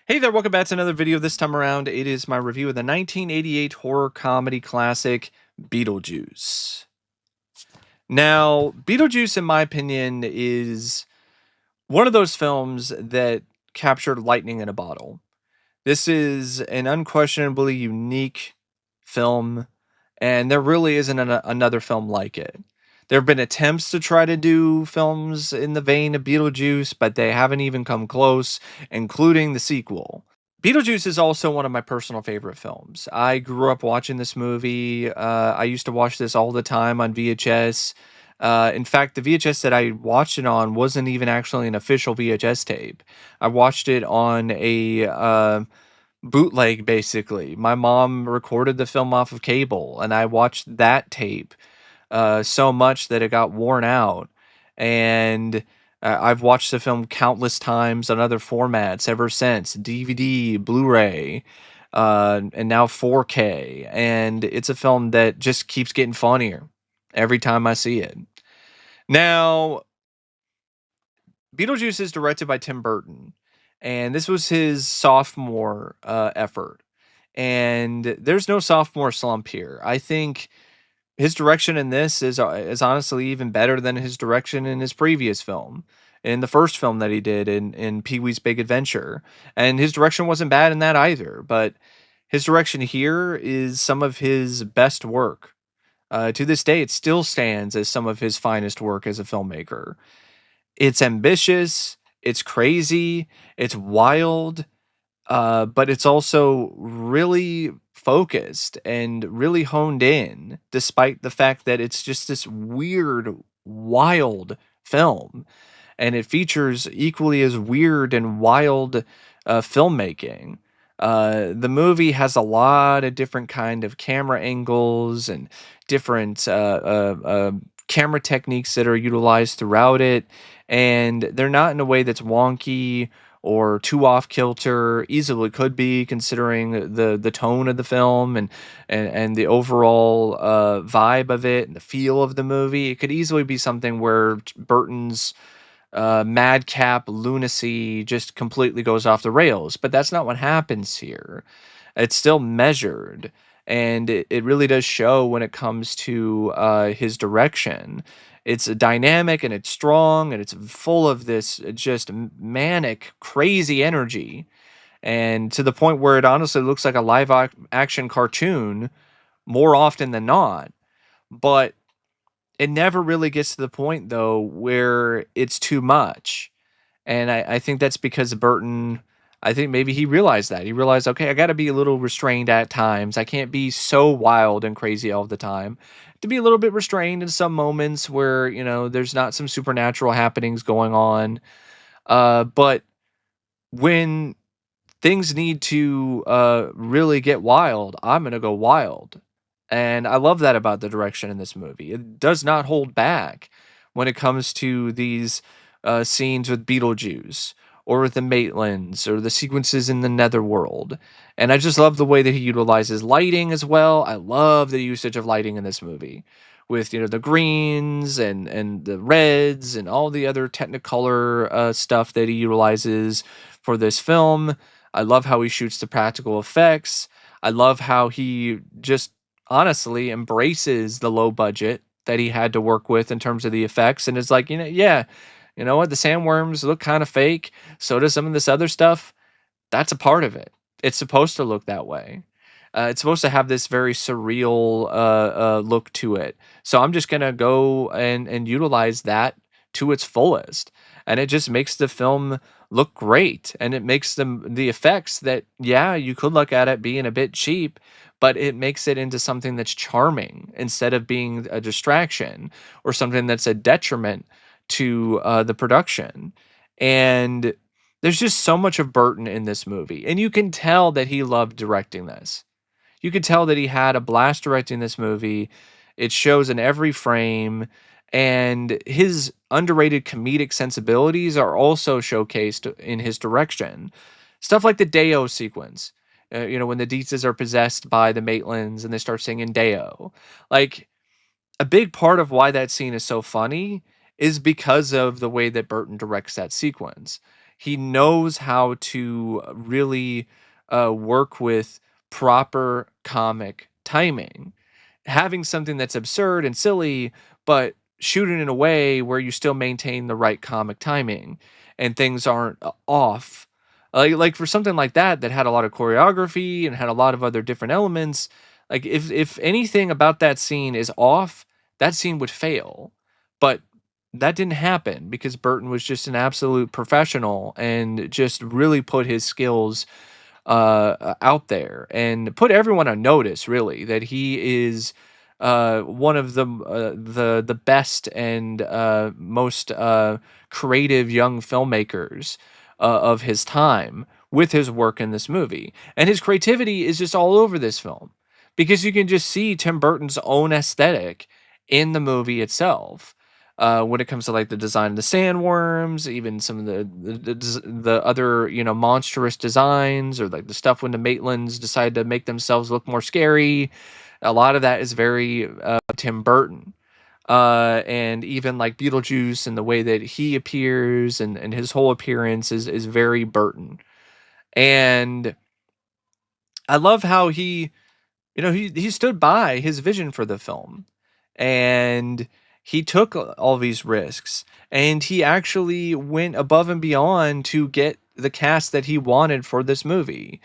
Hey there, welcome back to another video. This time around, it is my review of the 1988 horror comedy classic, Beetlejuice. Now, Beetlejuice, in my opinion, is one of those films that captured lightning in a bottle. This is an unquestionably unique film, and there really isn't another film like it. There have been attempts to try to do films in the vein of Beetlejuice, but they haven't even come close, including the sequel. Beetlejuice is also one of my personal favorite films. I grew up watching this movie. I used to watch this all the time on VHS. In fact, the VHS that I watched it on wasn't even actually an official VHS tape. I watched it on a bootleg, basically. My mom recorded the film off of cable, and I watched that tape so much that it got worn out. And I've watched the film countless times on other formats ever since DVD, Blu ray, and now 4K. And it's a film that just keeps getting funnier every time I see it. Now, Beetlejuice is directed by Tim Burton, and this was his sophomore effort. And there's no sophomore slump here. I think his direction in this is honestly even better than his direction in his previous film, in the first film that he did in Pee-wee's Big Adventure. And his direction wasn't bad in that either, but his direction here is some of his best work. To this day, it still stands as some of his finest work as a filmmaker. It's ambitious, it's crazy, it's wild, but it's also really focused and really honed in, despite the fact that it's just this weird, wild film. And it features equally as weird and wild filmmaking. The movie has a lot of different kind of camera angles and different camera techniques that are utilized throughout it, and they're not in a way that's wonky or too off kilter. Easily could be, considering the tone of the film and the overall vibe of it and the feel of the movie. It could easily be something where Burton's madcap lunacy just completely goes off the rails, but that's not what happens here. It's still measured, and it really does show when it comes to his direction. It's dynamic and it's strong and it's full of this just manic, crazy energy, and to the point where it honestly looks like a action cartoon more often than not. But it never really gets to the point, though, where it's too much. And I think that's because Burton, I think maybe he realized that. He realized, okay, I got to be a little restrained at times. I can't be so wild and crazy all the time. To be a little bit restrained in some moments where, there's not some supernatural happenings going on. But when things need to really get wild, I'm going to go wild. And I love that about the direction in this movie. It does not hold back when it comes to these scenes with Beetlejuice or with the Maitlands or the sequences in the Netherworld. And I just love the way that he utilizes lighting as well. I love the usage of lighting in this movie with the greens and the reds and all the other technicolor stuff that he utilizes for this film. I love how he shoots the practical effects. I love how he just honestly embraces the low budget that he had to work with in terms of the effects, and it's like, yeah, you know what? The sandworms look kind of fake. So does some of this other stuff. That's a part of it. It's supposed to look that way. It's supposed to have this very surreal look to it. So I'm just gonna go and utilize that to its fullest, and it just makes the film look great, and it makes the effects that, yeah, you could look at it being a bit cheap, but it makes it into something that's charming instead of being a distraction or something that's a detriment to the production. And there's just so much of Burton in this movie, and you can tell that he loved directing this. You could tell that he had a blast directing this movie. It shows in every frame, and his underrated comedic sensibilities are also showcased in his direction. Stuff like the Deo sequence, when the Dietzes are possessed by the Maitlands and they start singing Deo. Like, a big part of why that scene is so funny is because of the way that Burton directs that sequence. He knows how to really work with proper comic timing, having something that's absurd and silly, but shooting in a way where you still maintain the right comic timing and things aren't off. Like for something like that that had a lot of choreography and had a lot of other different elements, like if anything about that scene is off, that scene would fail. But that didn't happen because Burton was just an absolute professional and just really put his skills out there and put everyone on notice, really, that he is one of the best and most creative young filmmakers of his time with his work in this movie. And his creativity is just all over this film because you can just see Tim Burton's own aesthetic in the movie itself. When it comes to like the design of the sandworms, even some of the other monstrous designs, or like the stuff when the Maitlands decide to make themselves look more scary, a lot of that is very Tim Burton. And even like Beetlejuice and the way that he appears and his whole appearance is very Burton. And I love how he stood by his vision for the film, and he took all these risks, and he actually went above and beyond to get the cast that he wanted for this movie.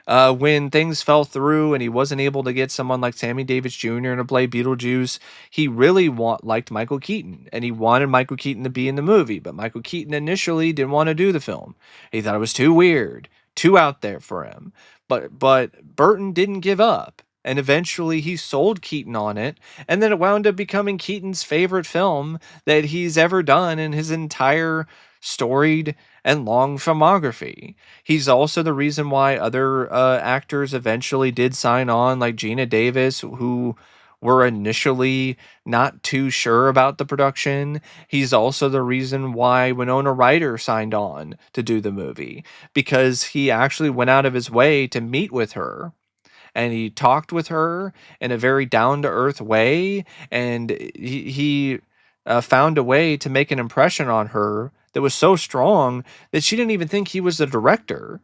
When things fell through and he wasn't able to get someone like Sammy Davis Jr. to play Beetlejuice, he really liked Michael Keaton, and he wanted Michael Keaton to be in the movie. But Michael Keaton initially didn't want to do the film. He thought it was too weird, too out there for him. But Burton didn't give up. And eventually he sold Keaton on it, and then it wound up becoming Keaton's favorite film that he's ever done in his entire storied and long filmography. He's also the reason why other actors eventually did sign on, like Geena Davis, who were initially not too sure about the production. He's also the reason why Winona Ryder signed on to do the movie, because he actually went out of his way to meet with her, and he talked with her in a very down to earth way, and he found a way to make an impression on her that was so strong that she didn't even think he was the director.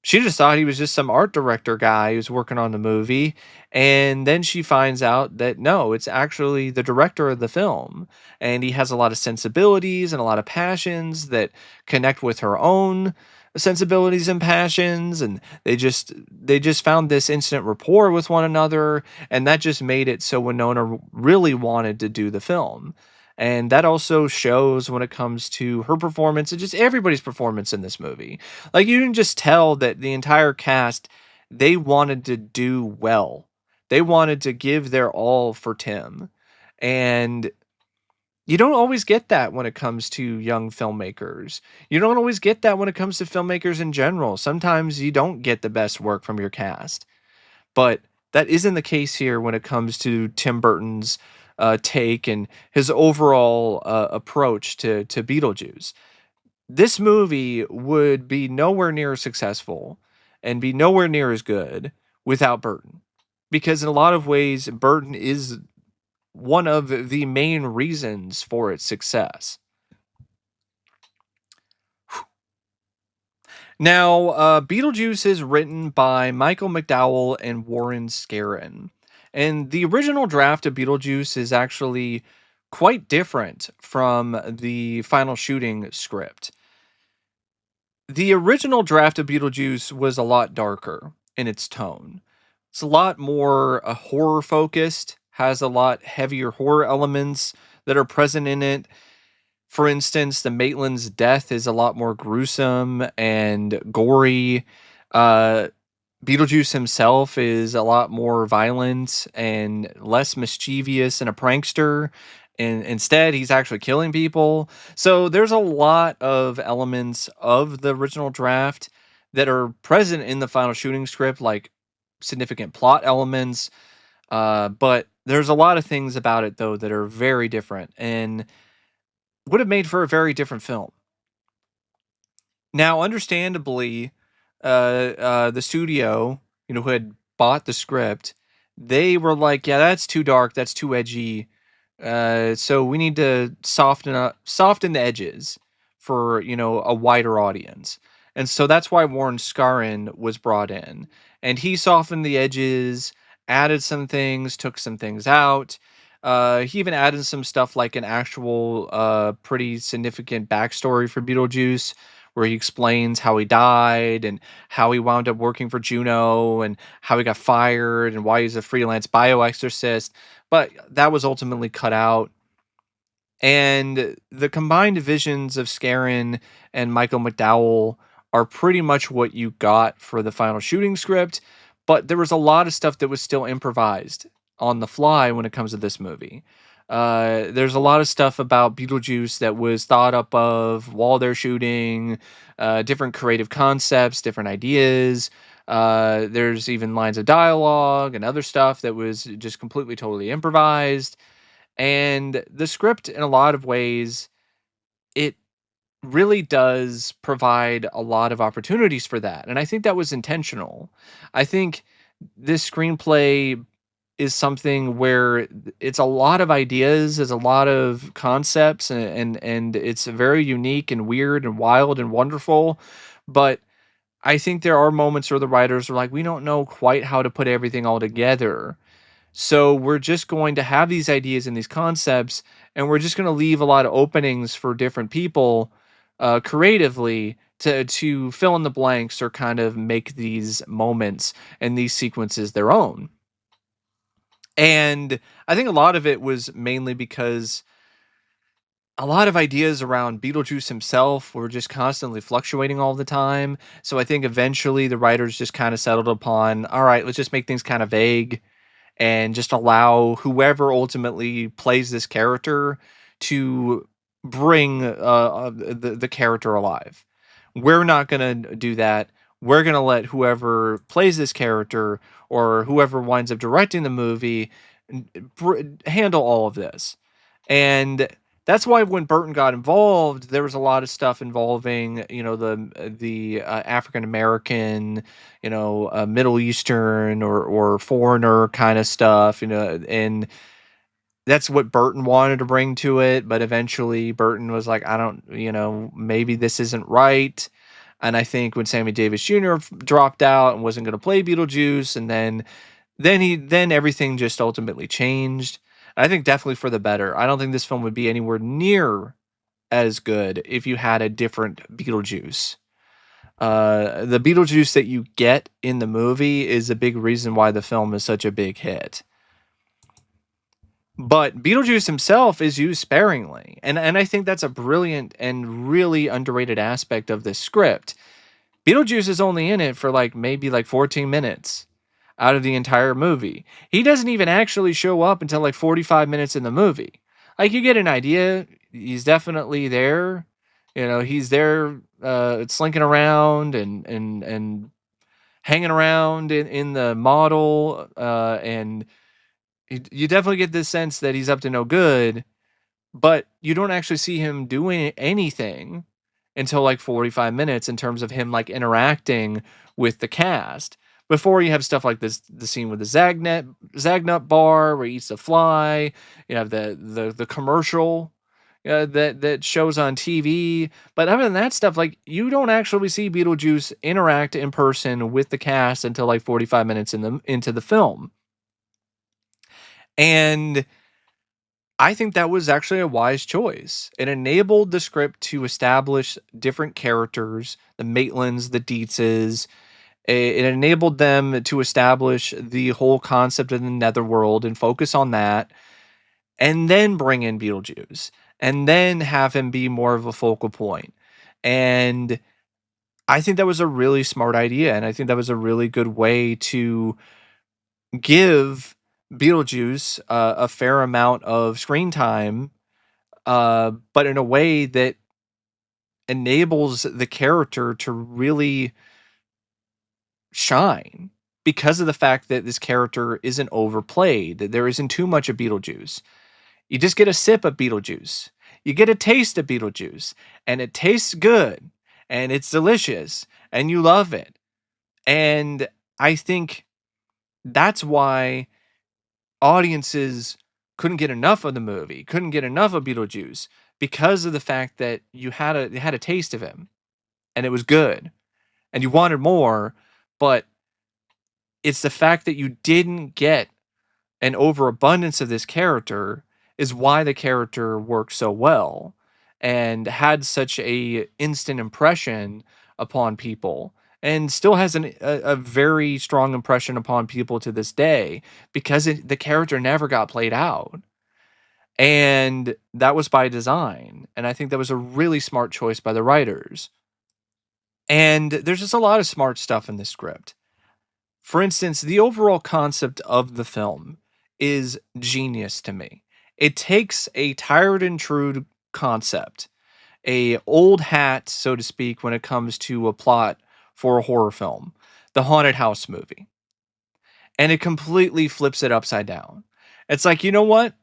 She just thought he was just some art director guy who's working on the movie. And then she finds out that no, it's actually the director of the film. And he has a lot of sensibilities and a lot of passions that connect with her own sensibilities and passions. And they just found this instant rapport with one another. And that just made it so Winona really wanted to do the film. And that also shows when it comes to her performance and just everybody's performance in this movie. Like, you can just tell that the entire cast, they wanted to do well. They wanted to give their all for Tim. And you don't always get that when it comes to young filmmakers. You don't always get that when it comes to filmmakers in general. Sometimes you don't get the best work from your cast. But that isn't the case here when it comes to Tim Burton's take and his overall approach to Beetlejuice. This movie would be nowhere near as successful and be nowhere near as good without Burton. Because in a lot of ways, Burton is one of the main reasons for its success. Now, Beetlejuice is written by Michael McDowell and Warren Scarron. And the original draft of Beetlejuice is actually quite different from the final shooting script. The original draft of Beetlejuice was a lot darker in its tone. It's a lot more horror focused, has a lot heavier horror elements that are present in it. For instance, the Maitland's death is a lot more gruesome and gory. Uh, Beetlejuice himself is a lot more violent and less mischievous and a prankster. And instead, he's actually killing people. So there's a lot of elements of the original draft that are present in the final shooting script, like significant plot elements. But there's a lot of things about it, though, that are very different and would have made for a very different film. Now, understandably, the studio, who had bought the script, they were like, "Yeah, that's too dark. That's too edgy. So we need to soften the edges for, a wider audience. And so that's why Warren Scarron was brought in. And he softened the edges, added some things, took some things out. He even added some stuff like an actual pretty significant backstory for Beetlejuice, where he explains how he died and how he wound up working for Juno and how he got fired and why he's a freelance bioexorcist. But that was ultimately cut out. And the combined visions of Scarron and Michael McDowell are pretty much what you got for the final shooting script, but there was a lot of stuff that was still improvised on the fly when it comes to this movie. There's a lot of stuff about Beetlejuice that was thought up of while they're shooting, different creative concepts, different ideas. There's even lines of dialogue and other stuff that was just completely, totally improvised. And the script, in a lot of ways, it really does provide a lot of opportunities for that. And I think that was intentional. I think this screenplay is something where it's a lot of ideas, there's a lot of concepts, and it's very unique and weird and wild and wonderful. But I think there are moments where the writers are like, we don't know quite how to put everything all together. So we're just going to have these ideas and these concepts, and we're just going to leave a lot of openings for different people creatively to fill in the blanks or kind of make these moments and these sequences their own. And I think a lot of it was mainly because a lot of ideas around Beetlejuice himself were just constantly fluctuating all the time. So I think eventually the writers just kind of settled upon, all right, let's just make things kind of vague and just allow whoever ultimately plays this character to bring the character alive. We're not going to do that. We're going to let whoever plays this character or whoever winds up directing the movie handle all of this. And that's why when Burton got involved, there was a lot of stuff involving, the African American, Middle Eastern or foreigner kind of stuff, and that's what Burton wanted to bring to it. But eventually, Burton was like, I don't, maybe this isn't right. And I think when Sammy Davis Jr. Dropped out and wasn't going to play Beetlejuice, and then everything just ultimately changed. I think definitely for the better. I don't think this film would be anywhere near as good if you had a different Beetlejuice. The Beetlejuice that you get in the movie is a big reason why the film is such a big hit. But Beetlejuice himself is used sparingly. And I think that's a brilliant and really underrated aspect of this script. Beetlejuice is only in it for maybe 14 minutes out of the entire movie. He doesn't even actually show up until 45 minutes in the movie. You get an idea. He's definitely there. He's there slinking around and hanging around in the model. And you definitely get this sense that he's up to no good, but you don't actually see him doing anything until 45 minutes in terms of him interacting with the cast. Before you have stuff like this, the scene with the Zagnut bar where he eats the fly. You have the commercial that shows on TV. But other than that stuff, you don't actually see Beetlejuice interact in person with the cast until 45 minutes into the film. And I think that was actually a wise choice. It enabled the script to establish different characters, the Maitlands, the Dietzes. It enabled them to establish the whole concept of the netherworld and focus on that, and then bring in Beetlejuice, and then have him be more of a focal point. And I think that was a really smart idea, and I think that was a really good way to give Beetlejuice a fair amount of screen time, but in a way that enables the character to really shine because of the fact that this character isn't overplayed. That there isn't too much of Beetlejuice. You just get a sip of Beetlejuice. You get a taste of Beetlejuice, and it tastes good, and it's delicious, and you love it. And I think that's why audiences couldn't get enough of the movie, couldn't get enough of Beetlejuice, because of the fact that you had a taste of him and it was good and you wanted more, but it's the fact that you didn't get an overabundance of this character is why the character worked so well and had such a instant impression upon people and still has a very strong impression upon people to this day because the character never got played out, and that was by design, and I think that was a really smart choice by the writers. And there's just a lot of smart stuff in this script. For instance, the overall concept of the film is genius to me. It takes a tired and true concept, a old hat, so to speak, when it comes to a plot for a horror film, the haunted house movie, and it completely flips it upside down. It's like, you know what?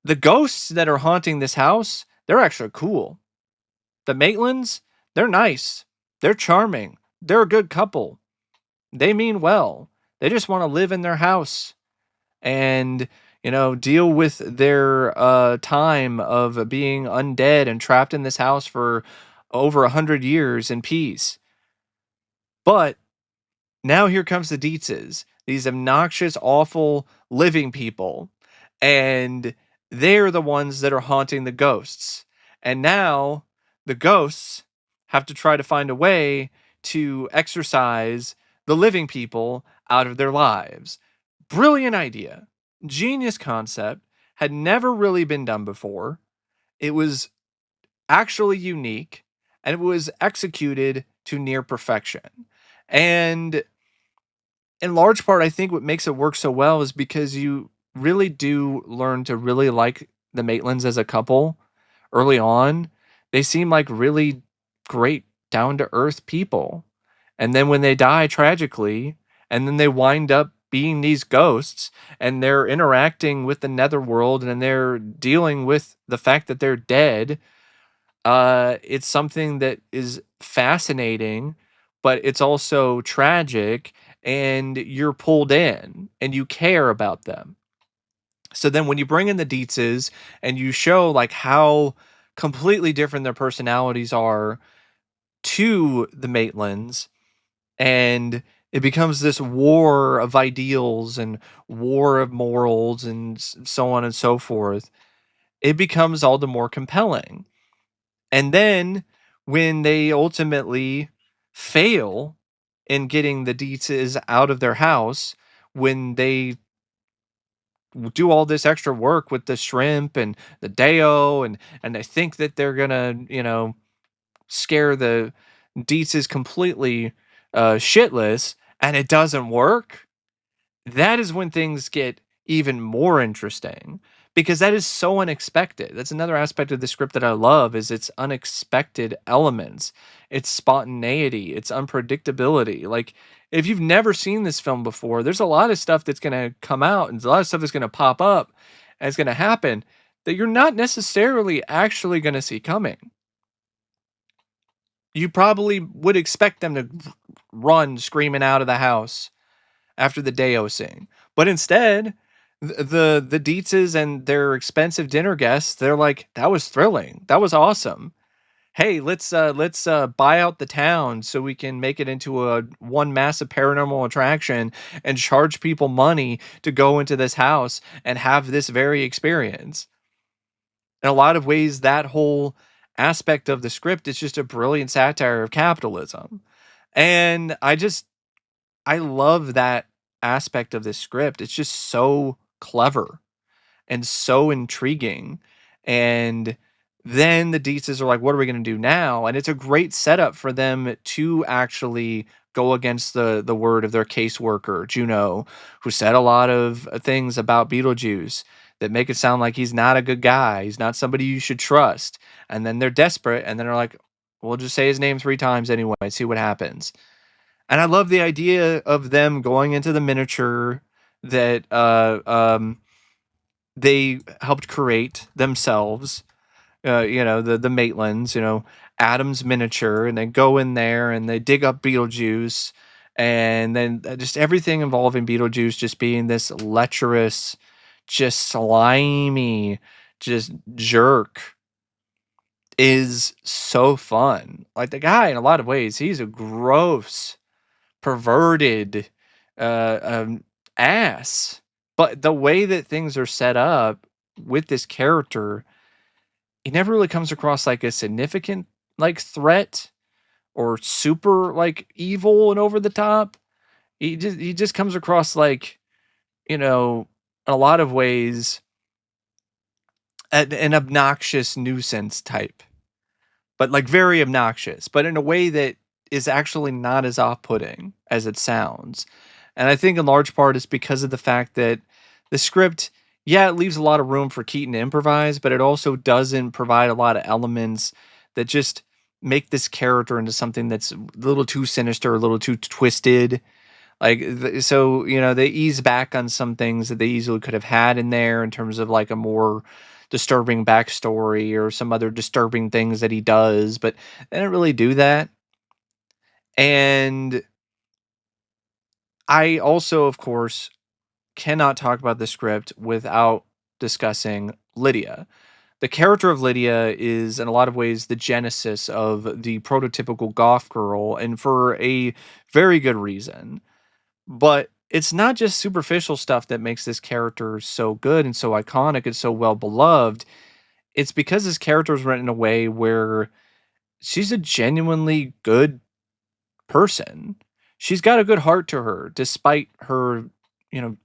The ghosts that are haunting this house, they're actually cool. The Maitlands, they're nice. They're charming. They're a good couple. They mean well. They just want to live in their house and, deal with their time of being undead and trapped in this house for over 100 years in peace. But now here comes the Dietzes, these obnoxious, awful living people, and they're the ones that are haunting the ghosts. And now the ghosts have to try to find a way to exorcise the living people out of their lives. Brilliant idea. Genius concept. Had never really been done before. It was actually unique and it was executed to near perfection. And in large part, I think what makes it work so well is because you really do learn to really like the Maitlands as a couple early on. They seem like really great, down to earth people. And then when they die tragically, and then they wind up being these ghosts, and they're interacting with the netherworld and they're dealing with the fact that they're dead, it's something that is fascinating, but it's also tragic, and you're pulled in and you care about them. So then when you bring in the Dietzes and you show like how completely different their personalities are to the Maitlands, and it becomes this war of ideals and war of morals and so on and so forth, it becomes all the more compelling. And then when they ultimately fail in getting the Dietzes out of their house, when they do all this extra work with the shrimp and the Deo, and they think that they're gonna, scare the Dietzes completely shitless, and it doesn't work, that is when things get even more interesting because that is so unexpected. That's another aspect of the script that I love is its unexpected elements, its spontaneity, its unpredictability. Like if you've never seen this film before, there's a lot of stuff that's going to come out and a lot of stuff that's going to pop up and it's going to happen that you're not necessarily actually going to see coming. You probably would expect them to run screaming out of the house after the Deo scene. But instead, the Dietzes and their expensive dinner guests, they're like, that was thrilling. That was awesome. Hey, let's buy out the town so we can make it into a one massive paranormal attraction and charge people money to go into this house and have this very experience. In a lot of ways, that whole aspect of the script is just a brilliant satire of capitalism. And I love that aspect of this script. It's just so clever and so intriguing. And then the Deetzes are like, what are we going to do now? And it's a great setup for them to actually go against the word of their caseworker, Juno, who said a lot of things about Beetlejuice that make it sound like he's not a good guy. He's not somebody you should trust. And then they're desperate and then they're like, we'll just say his name 3 times anyway, see what happens. And I love the idea of them going into the miniature that they helped create themselves. The Maitlands, Adam's miniature, and they go in there and they dig up Beetlejuice, and then just everything involving Beetlejuice just being this lecherous, just slimy, just jerk. is so fun. Like, the guy, in a lot of ways, he's a gross, perverted, um, ass, but the way that things are set up with this character, he never really comes across like a significant, like, threat or super, like, evil and over the top. He just comes across like, you know, in a lot of ways, an obnoxious nuisance type, but like very obnoxious, but in a way that is actually not as off-putting as it sounds. And I think in large part is because of the fact that the script, yeah, it leaves a lot of room for Keaton to improvise, but it also doesn't provide a lot of elements that just make this character into something that's a little too sinister, a little too twisted. Like, so, they ease back on some things that they easily could have had in there in terms of like a more disturbing backstory or some other disturbing things that he does, but they didn't really do that. And I also, of course, cannot talk about the script without discussing Lydia. The character of Lydia is, in a lot of ways, the genesis of the prototypical goth girl, and for a very good reason. But it's not just superficial stuff that makes this character so good and so iconic and so well beloved. It's because this character is written in a way where she's a genuinely good person. She's got a good heart to her, despite her,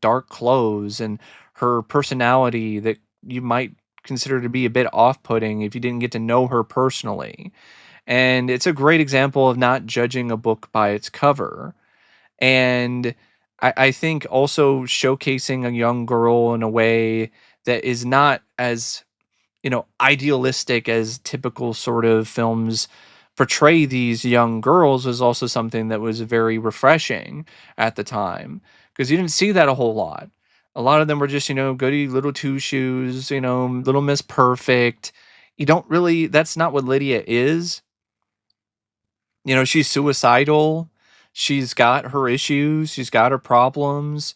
dark clothes and her personality that you might consider to be a bit off putting if you didn't get to know her personally. And it's a great example of not judging a book by its cover. And I think also showcasing a young girl in a way that is not as, idealistic as typical sort of films portray these young girls was also something that was very refreshing at the time, because you didn't see that a whole lot. A lot of them were just, goody little two shoes, little Miss Perfect. You don't really, that's not what Lydia is. She's suicidal. She's got her issues. She's got her problems.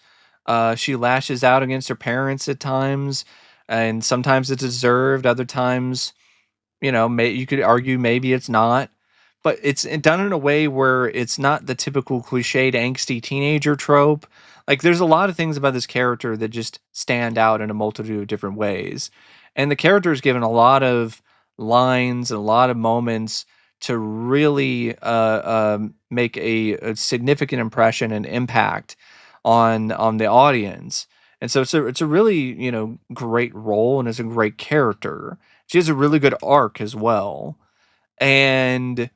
She lashes out against her parents at times, and sometimes it's deserved. Other times, you could argue maybe it's not, but it's done in a way where it's not the typical cliched angsty teenager trope. Like, there's a lot of things about this character that just stand out in a multitude of different ways, and the character is given a lot of lines and a lot of moments to really make a significant impression and impact on the audience. And so it's a really, great role, and it's a great character. She has a really good arc as well. And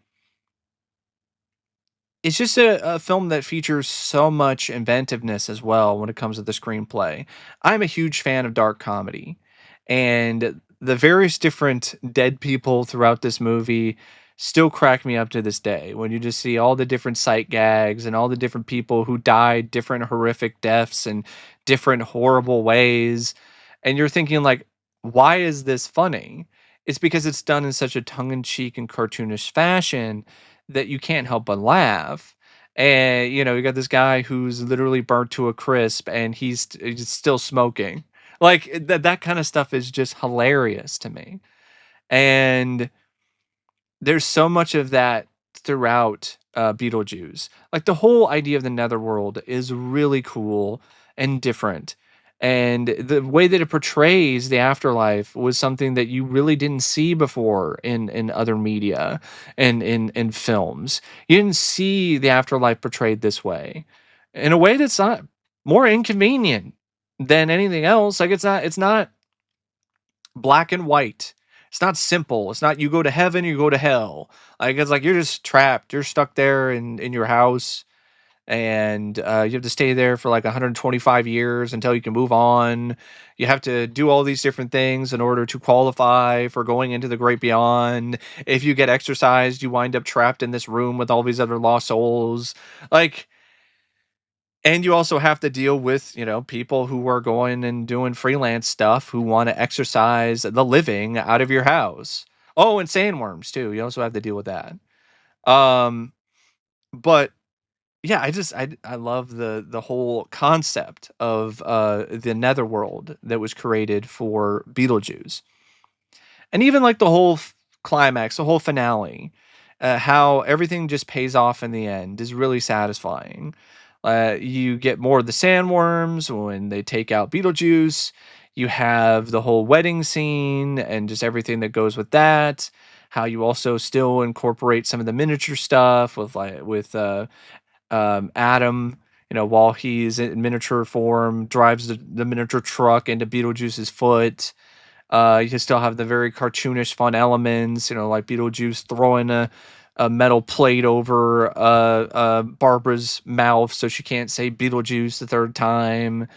it's just a film that features so much inventiveness as well when it comes to the screenplay. I'm a huge fan of dark comedy, and the various different dead people throughout this movie still crack me up to this day. When you just see all the different sight gags and all the different people who died different horrific deaths and different horrible ways, and you're thinking like, why is this funny? It's because it's done in such a tongue-in-cheek and cartoonish fashion that you can't help but laugh. And you got this guy who's literally burnt to a crisp, and he's still smoking. Like, that kind of stuff is just hilarious to me. And there's so much of that throughout Beetlejuice. Like, the whole idea of the netherworld is really cool and different. And the way that it portrays the afterlife was something that you really didn't see before in other media and in films. You didn't see the afterlife portrayed this way, in a way that's not more inconvenient than anything else. Like, it's not black and white. It's not simple. It's not you go to heaven, you go to hell. Like, it's like you're just trapped. You're stuck there in your house, and you have to stay there for like 125 years until you can move on. You have to do all these different things in order to qualify for going into the great beyond. If you get exorcised, you wind up trapped in this room with all these other lost souls. Like, and you also have to deal with, people who are going and doing freelance stuff who want to exercise the living out of your house. Oh, and sandworms too. You also have to deal with that. Um, but yeah, I love the whole concept of the netherworld that was created for Beetlejuice. And even like the whole climax, the whole finale, how everything just pays off in the end is really satisfying. You get more of the sandworms when they take out Beetlejuice. You have the whole wedding scene and just everything that goes with that. How you also still incorporate some of the miniature stuff with Adam, while he's in miniature form, drives the miniature truck into Beetlejuice's foot. You can still have the very cartoonish fun elements, like Beetlejuice throwing a metal plate over Barbara's mouth so she can't say Beetlejuice the third time.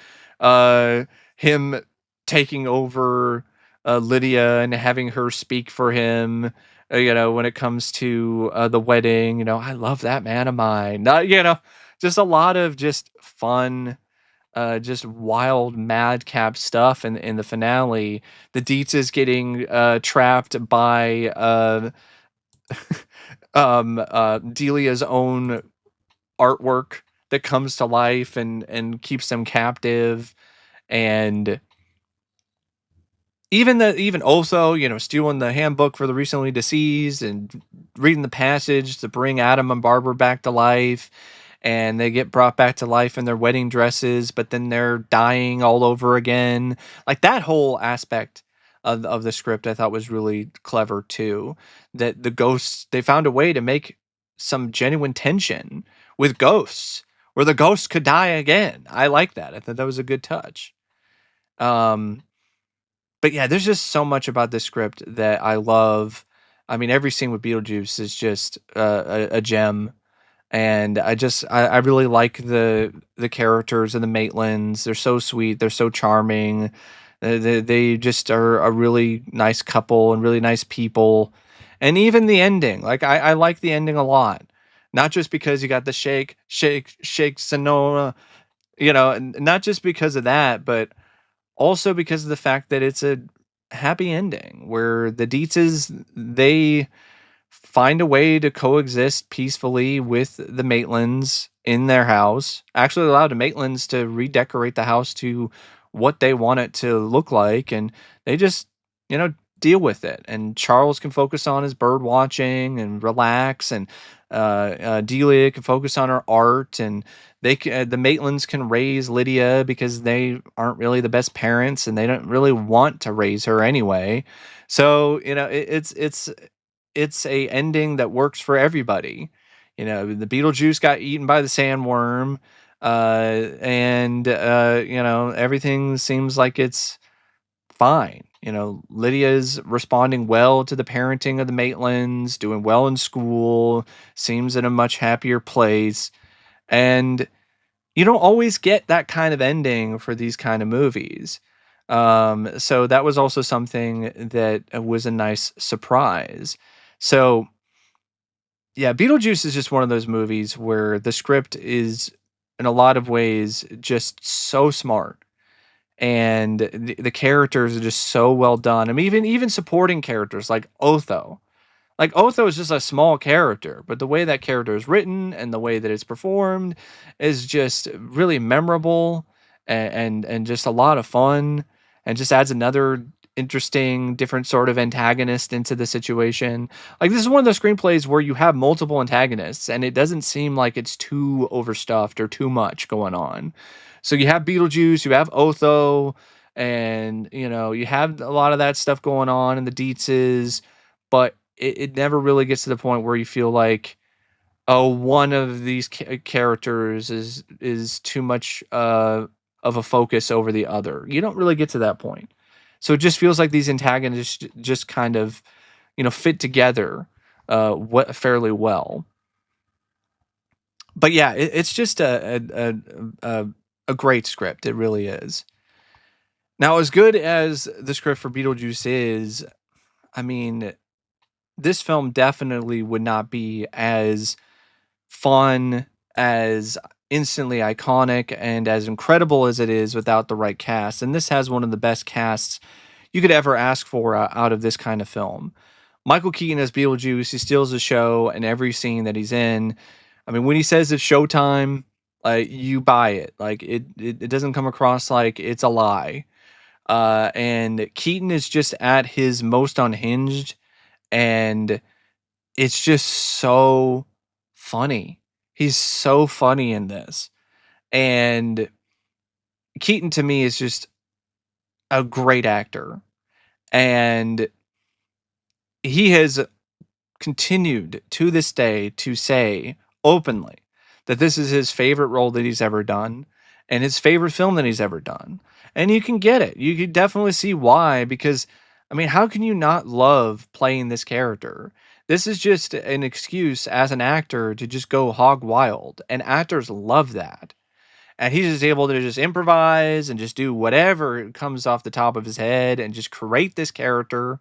Him taking over Lydia and having her speak for him. When it comes to the wedding, I love that man of mine. Just a lot of just fun, just wild madcap stuff in the finale. The Deets is getting trapped by Delia's own artwork that comes to life and keeps them captive. And even also, stealing the handbook for the recently deceased and reading the passage to bring Adam and Barbara back to life, and they get brought back to life in their wedding dresses, but then they're dying all over again. Like that whole aspect of the script I thought was really clever too. That the ghosts, they found a way to make some genuine tension with ghosts where the ghosts could die again. I like that. I thought that was a good touch. Um but yeah, there's just so much about this script that I love. I mean, every scene with Beetlejuice is just a gem, and I really like the characters and the Maitlands. They're so sweet. They're so charming. They just are a really nice couple and really nice people. And even the ending, like I like the ending a lot. Not just because you got the shake Sonora, and not just because of that, but also because of the fact that it's a happy ending where the Dietzes, they find a way to coexist peacefully with the Maitlands in their house. Actually allowed the Maitlands to redecorate the house to what they want it to look like, and they just, deal with it. And Charles can focus on his bird watching and relax, and Delia can focus on her art, and the Maitlands can raise Lydia because they aren't really the best parents and they don't really want to raise her anyway. So it's a ending that works for everybody. The Beetlejuice got eaten by the sandworm, and everything seems like it's fine. Lydia's responding well to the parenting of the Maitlands, doing well in school, seems in a much happier place, and you don't always get that kind of ending for these kind of movies. So that was also something that was a nice surprise. So yeah, Beetlejuice is just one of those movies where the script is, in a lot of ways, just so smart, and the characters are just so well done. I mean, even supporting characters like Otho. Like Otho is just a small character, but the way that character is written and the way that it's performed is just really memorable, and just a lot of fun, and just adds another interesting, different sort of antagonist into the situation. Like this is one of those screenplays where you have multiple antagonists and it doesn't seem like it's too overstuffed or too much going on. So you have Beetlejuice, you have Otho, and you have a lot of that stuff going on in the Dietzes, but it never really gets to the point where you feel like, oh, one of these characters is too much of a focus over the other. You don't really get to that point. So it just feels like these antagonists just kind of, fit together fairly well. But yeah, it's just a great script. It really is. Now, as good as the script for Beetlejuice is, I mean, this film definitely would not be as fun, as instantly iconic, and as incredible as it is without the right cast. And this has one of the best casts you could ever ask for out of this kind of film. Michael Keaton as Beetlejuice, he steals the show in every scene that he's in. I mean, when he says it's showtime, you buy it. Like it doesn't come across like it's a lie. And Keaton is just at his most unhinged and it's just so funny. He's so funny in this. And Keaton to me is just a great actor. And he has continued to this day to say openly that this is his favorite role that he's ever done and his favorite film that he's ever done. And you can get it. You can definitely see why, because I mean, how can you not love playing this character? This is just an excuse as an actor to just go hog wild, and actors love that. And he's just able to just improvise and just do whatever comes off the top of his head and just create this character.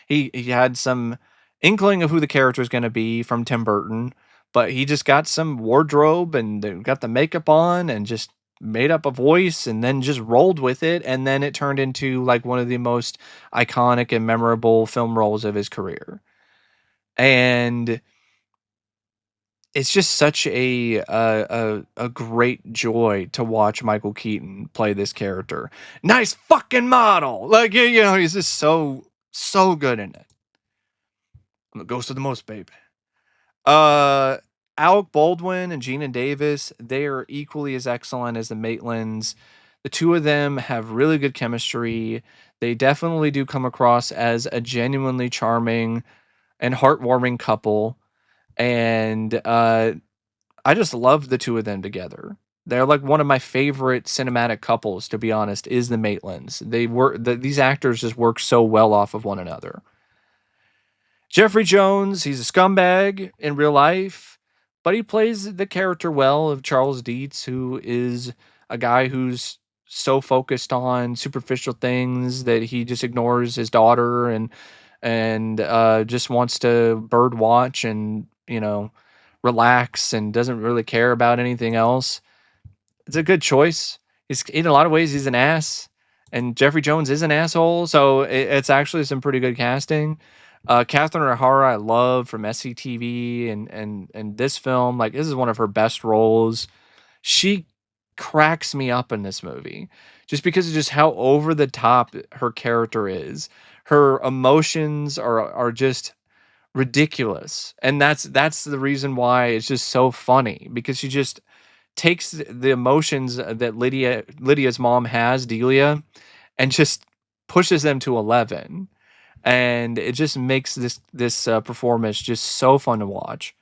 He had some inkling of who the character is going to be from Tim Burton, but he just got some wardrobe and got the makeup on and just made up a voice and then just rolled with it, and then it turned into like one of the most iconic and memorable film roles of his career. And it's just such a great joy to watch Michael Keaton play this character. Nice fucking model. Like he's just so good in it. I'm the ghost of the most, babe. Uh Alec Baldwin and Geena Davis, they are equally as excellent as the Maitlands. The two of them have really good chemistry. They definitely do come across as a genuinely charming and heartwarming couple. And I just love the two of them together. They're like one of my favorite cinematic couples, to be honest, is the Maitlands. These actors just work so well off of one another. Jeffrey Jones, he's a scumbag in real life, but he plays the character well of Charles Dietz, who is a guy who's so focused on superficial things that he just ignores his daughter and just wants to bird watch and relax and doesn't really care about anything else. It's a good choice. He's in a lot of ways he's an ass, and Jeffrey Jones is an asshole. So it's actually some pretty good casting. Catherine O'Hara I love from SCTV and this film. Like this is one of her best roles. She cracks me up in this movie just because of just how over the top her character is. Her emotions are just ridiculous, and that's the reason why it's just so funny, because she just takes the emotions that Lydia's mom has, Delia, and just pushes them to 11, and it just makes this performance just so fun to watch.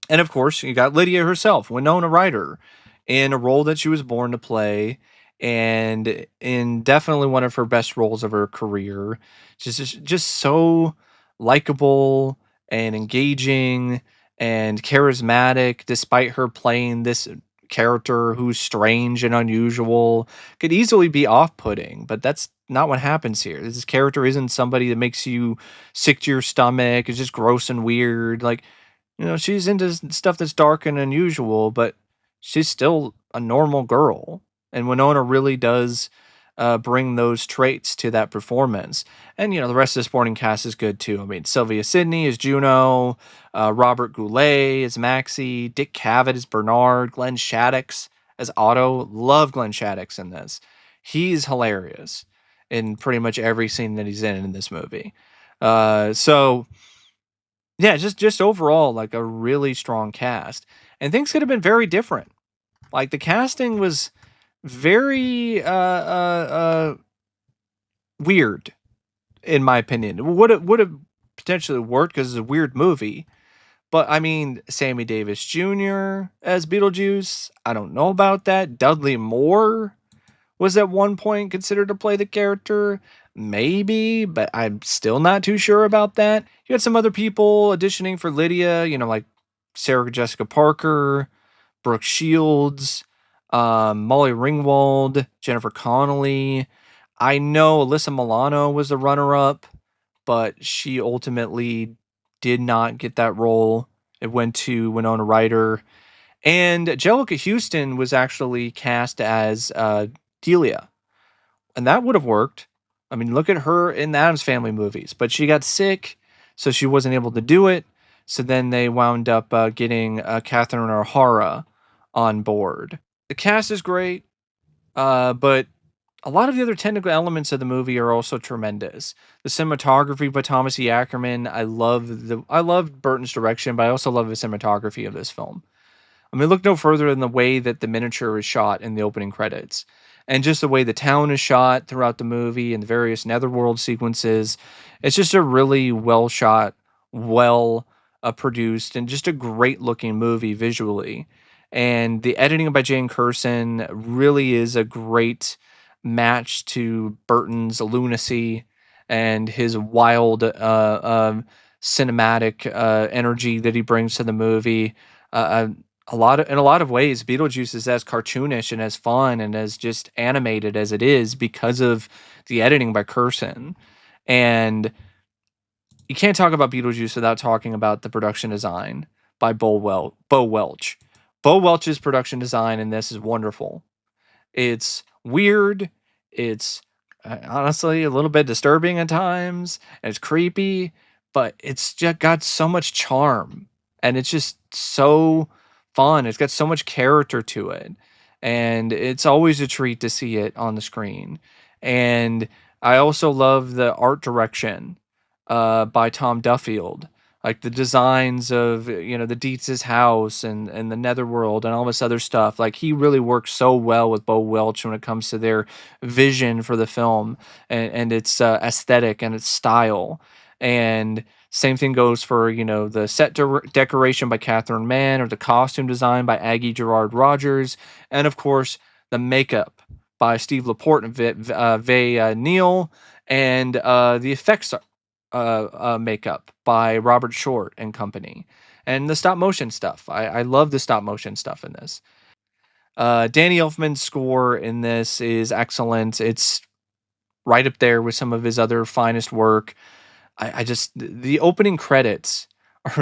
And of course, you got Lydia herself, Winona Ryder, in a role that she was born to play, and in definitely one of her best roles of her career. Just so likable and engaging and charismatic, despite her playing this character who's strange and unusual, could easily be off-putting, but that's not what happens here. This character isn't somebody that makes you sick to your stomach. It's just gross and weird. Like she's into stuff that's dark and unusual, but she's still a normal girl. And Winona really does bring those traits to that performance. And, the rest of the supporting cast is good too. I mean, Sylvia Sidney is Juno, Robert Goulet is Maxie, Dick Cavett is Bernard, Glenn Shadix as Otto. Love Glenn Shadix in this. He's hilarious in pretty much every scene that he's in this movie. So yeah, just overall like a really strong cast. And things could have been very different. Like the casting was very weird in my opinion. Would have potentially worked because it's a weird movie. But I mean, Sammy Davis Jr. as Beetlejuice, I don't know about that. Dudley Moore was at one point considered to play the character. Maybe, but I'm still not too sure about that. You had some other people auditioning for Lydia, like Sarah Jessica Parker, Brooke Shields, Molly Ringwald, Jennifer Connelly. I know Alyssa Milano was the runner up, but she ultimately did not get that role. It went to Winona Ryder. And Jellica Houston was actually cast as Delia, and that would have worked. I mean, look at her in the Addams Family movies, but she got sick, so she wasn't able to do it. So then they wound up getting Catherine O'Hara on board. The cast is great, but a lot of the other technical elements of the movie are also tremendous. The cinematography by Thomas E. Ackerman, I love Burton's direction, but I also love the cinematography of this film. I mean, look no further than the way that the miniature is shot in the opening credits, and just the way the town is shot throughout the movie and the various netherworld sequences. It's just a really well shot, well produced, and just a great looking movie visually. And the editing by Jane Curson really is a great match to Burton's lunacy and his wild cinematic energy that he brings to the movie. In a lot of ways, Beetlejuice is as cartoonish and as fun and as just animated as it is because of the editing by Curson. And you can't talk about Beetlejuice without talking about the production design by Bo Welch. Bo Welch's production design in this is wonderful. It's weird. It's honestly a little bit disturbing at times. And it's creepy, but it's just got so much charm and it's just so fun. It's got so much character to it. And it's always a treat to see it on the screen. And I also love the art direction by Tom Duffield, like the designs of the Dietz's house and the Netherworld and all this other stuff. Like he really works so well with Bo Welch when it comes to their vision for the film and its aesthetic and its style. And same thing goes for the decoration by Catherine Mann or the costume design by Aggie Gerard Rogers, and of course the makeup by Steve Laporte and Vay Neal, and the effects makeup by Robert Short and company, and the stop motion stuff. I love the stop motion stuff in this. Danny Elfman's score in this is excellent. It's right up there with some of his other finest work. I just the opening credits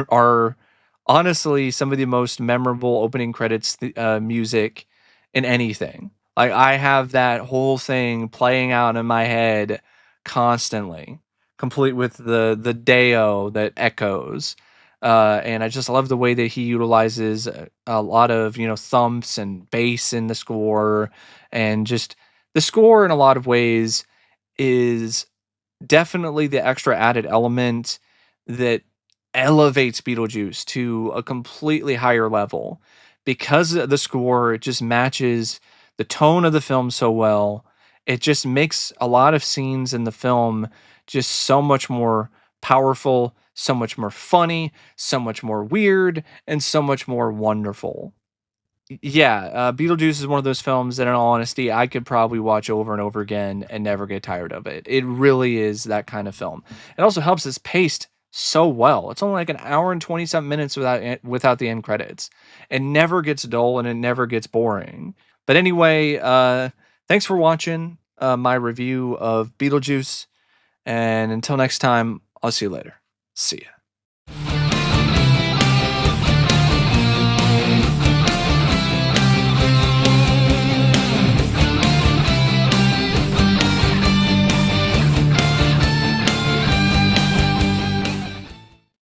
are honestly some of the most memorable opening credits music in anything. Like I have that whole thing playing out in my head constantly, complete with the Deo that echoes. And I just love the way that he utilizes a lot of thumps and bass in the score, and just the score in a lot of ways is definitely the extra added element that elevates Beetlejuice to a completely higher level because the score it just matches the tone of the film so well. It just makes a lot of scenes in the film just so much more powerful, so much more funny, so much more weird, and so much more wonderful. Yeah, Beetlejuice is one of those films that, in all honesty, I could probably watch over and over again and never get tired of it. It really is that kind of film. It also helps it's paced so well. It's only like an hour and 20 something minutes without the end credits. It never gets dull and it never gets boring. But anyway, thanks for watching my review of Beetlejuice. And until next time, I'll see you later. See ya.